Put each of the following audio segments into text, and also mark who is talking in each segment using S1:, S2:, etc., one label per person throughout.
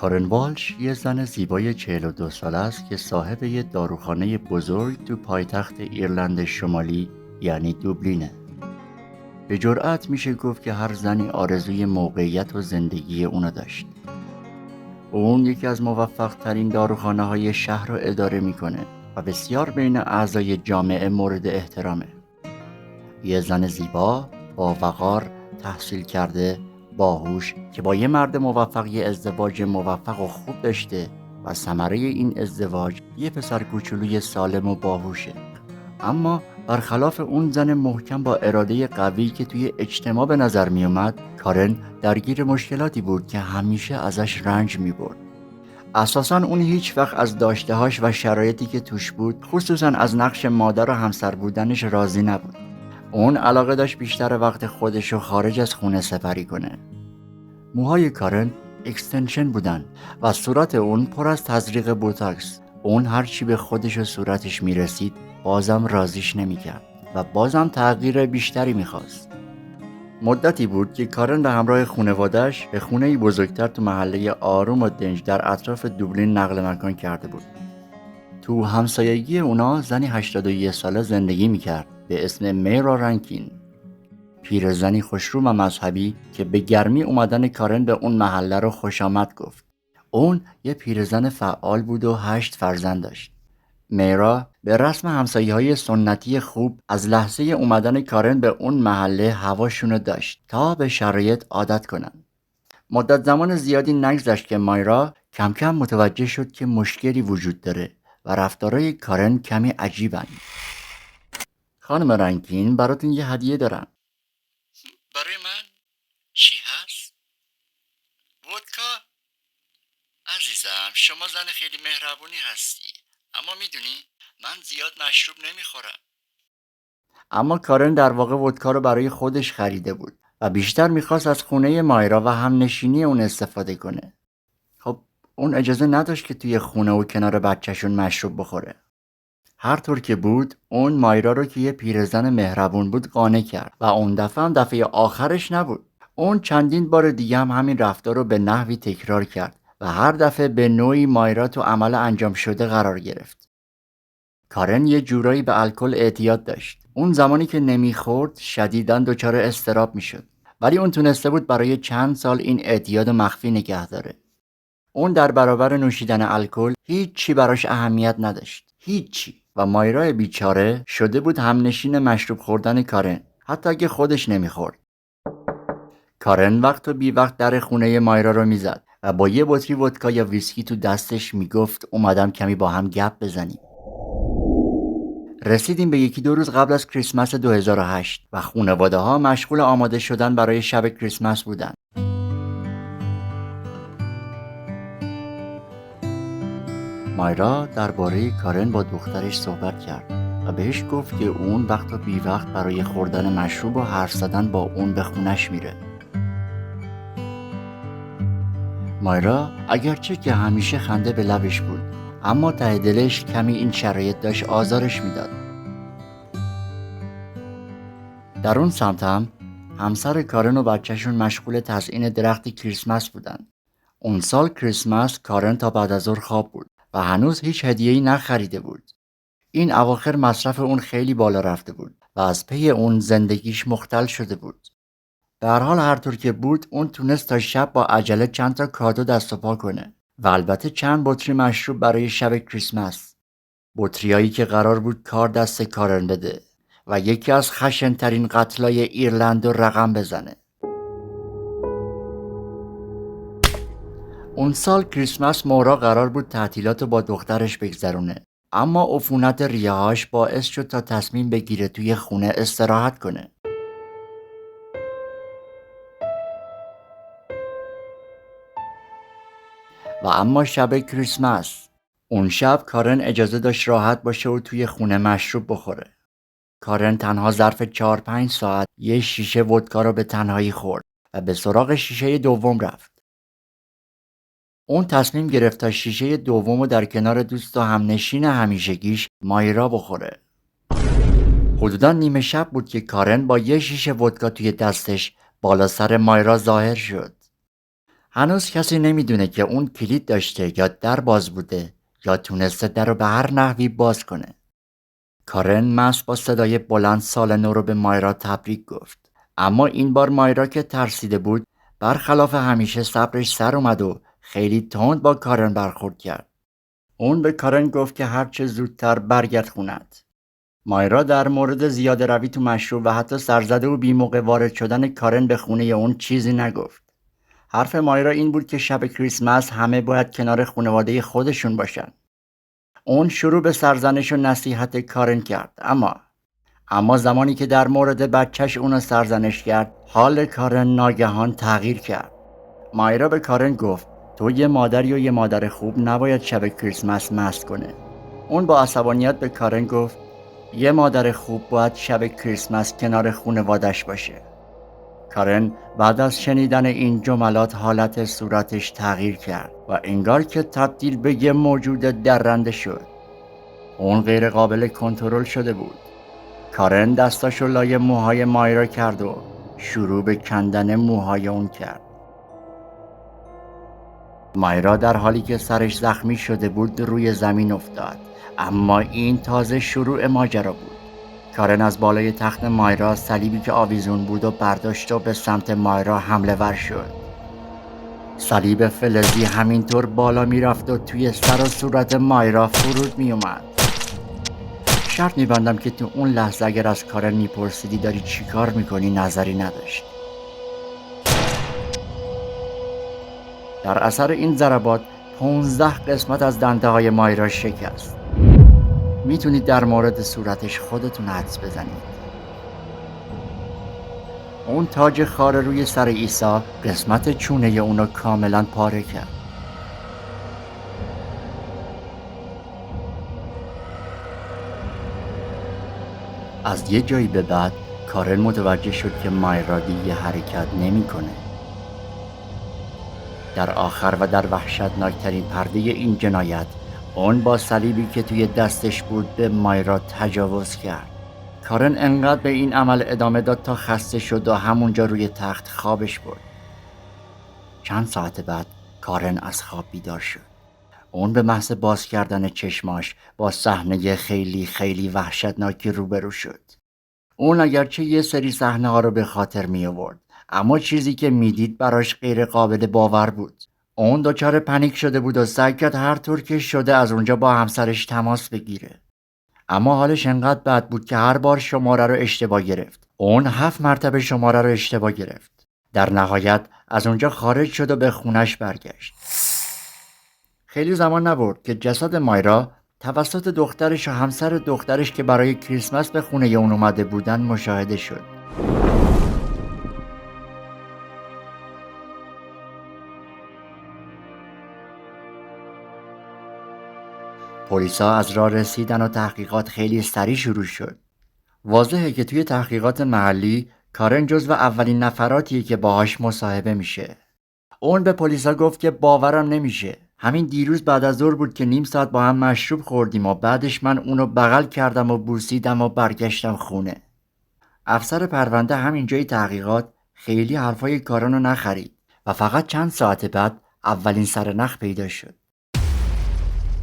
S1: کارن والش یه زن زیبای 42 ساله است که صاحب یه داروخانه بزرگ تو پایتخت ایرلند شمالی یعنی دوبلینه. به جرئت میشه گفت که هر زنی آرزوی موقعیت و زندگی اونو داشت. اون یکی از موفق ترین داروخانه های شهر رو اداره میکنه و بسیار بین اعضای جامعه مورد احترامه. یه زن زیبا، با وقار، تحصیل کرده، باهوش که با یه مرد موفق یه ازدواج موفق و خوب داشته و ثمره این ازدواج یه پسر کوچولوی سالم و باهوشه. اما برخلاف اون زن محکم با اراده قوی که توی اجتماع به نظر می اومد، کارن درگیر مشکلاتی بود که همیشه ازش رنج می برد. اساساً اون هیچ وقت از داشته‌هاش و شرایطی که توش بود، خصوصاً از نقش مادر و همسر بودنش راضی نبود. اون علاقه داشت بیشتر وقت خودشو خارج از خونه سپری کنه. موهای کارن اکستنشن بودن و صورت اون پر از تزریق بوتاکس. اون هرچی به خودش و صورتش میرسید بازم راضیش نمیکرد و بازم تغییر بیشتری میخواست. مدتی بود که کارن به همراه خانواده‌اش به خونه‌ای بزرگتر تو محله آروم و دنج در اطراف دوبلین نقل مکان کرده بود. تو همسایگی اونا زنی 81 ساله زندگی میکرد به اسم میرا رنکین. پیرزنی خوشرو و مذهبی که به گرمی اومدن کارن به اون محله رو خوش آمد گفت. اون یه پیرزن فعال بود و 8 فرزند داشت. میرا به رسم همسایه‌های سنتی خوب از لحظه اومدن کارن به اون محله هواشونو داشت تا به شرایط عادت کنن. مدت زمان زیادی نگذشت که مایرا کم کم متوجه شد که مشکلی وجود داره و رفتارای کارن کمی عجیبن. خانم رنکین براتون یه هدیه دارم.
S2: برای من؟ چی هست؟ ودکا؟ عزیزم شما زن خیلی مهربونی هستی، اما میدونی من زیاد مشروب نمیخورم.
S1: اما کارن در واقع ودکا رو برای خودش خریده بود و بیشتر میخواست از خونه مایرا و همنشینی اون استفاده کنه. خب اون اجازه نداشت که توی خونه و کنار بچهشون مشروب بخوره. هر طور که بود اون مایرا رو که یه پیرزن مهربون بود قانع کرد و اون دفعه هم دفعه آخرش نبود. اون چندین بار دیگه هم همین رفتار رو به نحوی تکرار کرد و هر دفعه به نوعی مایرا تو عمل انجام شده قرار گرفت. کارن یه جورایی به الکل اعتیاد داشت. اون زمانی که نمیخورد شدیداً دچار اضطراب میشد. ولی اون تونسته بود برای چند سال این اعتیاد مخفی نگه داره. اون در برابر نوشیدن الکل هیچی براش اهمیت نداشت. هیچی. و مایرا بیچاره شده بود همنشین مشروب خوردن کارن، حتی اگه خودش نمیخورد. کارن وقت و بی وقت در خونه مایرا رو میزد و با یه بطری ودکا یا ویسکی تو دستش میگفت اومدم کمی با هم گپ بزنیم. رسیدیم به 1-2 روز قبل از کریسمس 2008 و خانواده ها مشغول آماده شدن برای شب کریسمس بودن. مایرا درباره کارن با دخترش صحبت کرد و بهش گفت که اون وقت و بی وقت برای خوردن مشروب و حرف زدن با اون به خونش میره. مایرا اگرچه که همیشه خنده به لبش بود، اما ته دلش کمی این شرایط داشت آزارش میداد. در اون سمت هم همسر کارن و بچهشون مشغول تزیین درخت کریسمس بودن. اون سال کریسمس کارن تا بعد از ظهر خواب بود و هنوز هیچ هدیه‌ای نخریده بود. این اواخر مصرف اون خیلی بالا رفته بود و از پی اون زندگیش مختل شده بود. به هر حال هر طور که بود اون تونست تا شب با عجله چند تا کادو دست و پا کنه و البته چند بطری مشروب برای شب کریسمس. بطریایی که قرار بود کار دست کارن بده و یکی از خشن‌ترین قتلای ایرلند رو رقم بزنه. اون سال کریسمس مورا قرار بود تعطیلات رو با دخترش بگذرونه، اما عفونت ریه‌هاش باعث شد تا تصمیم بگیره توی خونه استراحت کنه. و اما شب کریسمس، اون شب کارن اجازه داشت راحت باشه و توی خونه مشروب بخوره. کارن تنها ظرف 4-5 ساعت یه شیشه ودکا رو به تنهایی خورد و به سراغ شیشه دوم رفت. اون تصمیم گرفت تا شیشه دوم رو در کنار دوست و همنشین همیشگیش مایرا بخوره. حدوداً نیمه شب بود که کارن با یه شیشه ودکا توی دستش بالا سر مایرا ظاهر شد. هنوز کسی نمیدونه که اون کلید داشته یا در باز بوده یا تونسته در رو به هر نحوی باز کنه. کارن مست با صدای بلند سال نو رو به مایرا تبریک گفت. اما این بار مایرا که ترسیده بود برخلاف همیشه صبرش سر اومد و خیلی تند با کارن برخورد کرد. اون به کارن گفت که هرچه زودتر برگرد خونت. مایرا در مورد زیاده روی تو مشروب و حتی سرزده و بی‌موقع وارد شدن کارن به خونه اون چیزی نگفت. حرف مایرا این بود که شب کریسمس همه باید کنار خانواده خودشون باشن. اون شروع به سرزنش و نصیحت کارن کرد، اما زمانی که در مورد بچهش اونو سرزنش کرد، حال کارن ناگهان تغییر کرد. مایرا به کارن گفت تو یه مادری و یه مادر خوب نباید شب کریسمس مست کنه. اون با عصبانیت به کارن گفت یه مادر خوب باید شب کریسمس کنار خانوادش باشه. کارن بعد از شنیدن این جملات حالت صورتش تغییر کرد و انگار که تبدیل به یه موجود درنده شد. اون غیر قابل کنترل شده بود. کارن دستاشو لای موهای مایرا کرد و شروع به کندن موهای اون کرد. مایرا در حالی که سرش زخمی شده بود روی زمین افتاد، اما این تازه شروع ماجرا بود. کارن از بالای تخت مایرا صلیبی که آویزون بود و برداشت و به سمت مایرا حمله ور شد. صلیب فلزی همینطور بالا میرفت و توی سر و صورت مایرا فرود میومد. شرط میبندم که تو اون لحظه اگر از کارن میپرسیدی داری چی کار میکنی نظری نداشت. در اثر این ضربات 15 قسمت از دنده های مایرا شکست. میتونید در مورد صورتش خودتون حدس بزنید. اون تاج خار روی سر عیسی قسمت چونه اونو کاملا پاره کرد. از یه جایی به بعد کارن متوجه شد که مایرا دیگه حرکت نمیکنه. در آخر و در وحشتناکترین پرده این جنایت، اون با صلیبی که توی دستش بود به مایرا تجاوز کرد. کارن انقدر به این عمل ادامه داد تا خسته شد و همونجا روی تخت خوابش برد. چند ساعت بعد کارن از خواب بیدار شد. اون به محض باز کردن چشماش با صحنه خیلی وحشتناکی روبرو شد. اون اگرچه یه سری صحنه ها رو به خاطر می آورد، اما چیزی که میدید براش غیر قابل باور بود. اون دچار پنیک شده بود و سعی کرد هر طور که شده از اونجا با همسرش تماس بگیره. اما حالش انقدر بد بود که هر بار شماره رو اشتباه گرفت. اون 7 مرتبه شماره رو اشتباه گرفت. در نهایت از اونجا خارج شد و به خونش برگشت. خیلی زمان نبرد که جسد مایرا توسط دخترش و همسر دخترش که برای کریسمس به خونه اون اومده بودن مشاهده شد. پلیسا از راه رسیدن و تحقیقات خیلی سریع شروع شد. واضحه که توی تحقیقات محلی کارن جزو اولین نفراتیه که باهاش مصاحبه میشه. اون به پلیسا گفت که باورم نمیشه. همین دیروز بعد از ظهر بود که نیم ساعت با هم مشروب خوردیم و بعدش من اونو بغل کردم و بوسیدم و برگشتم خونه. افسر پرونده همین جای تحقیقات خیلی حرفای کارن رو نخرید و فقط چند ساعت بعد اولین سرنخ پیدا شد.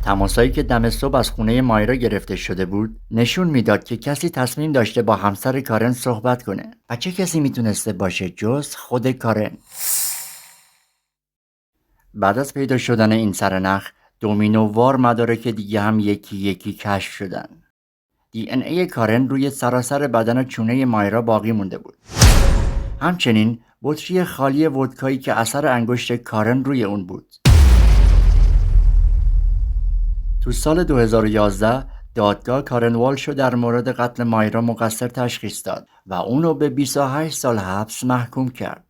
S1: تماسایی که دم صبح از خونه مایرا گرفته شده بود نشون میداد که کسی تصمیم داشته با همسر کارن صحبت کنه و چه کسی میتونسته باشه جز خود کارن. بعد از پیدا شدن این سرنخ دومینووار مدارک دیگه هم یکی یکی کشف شدن. دی ان ای کارن روی سراسر بدن و چونه مایرا باقی مونده بود. همچنین بطری خالی ودکایی که اثر انگشت کارن روی اون بود. تو سال 2011 دادگاه کارن والشو در مورد قتل مایرا مقصر تشخیص داد و اونو به 28 سال حبس محکوم کرد.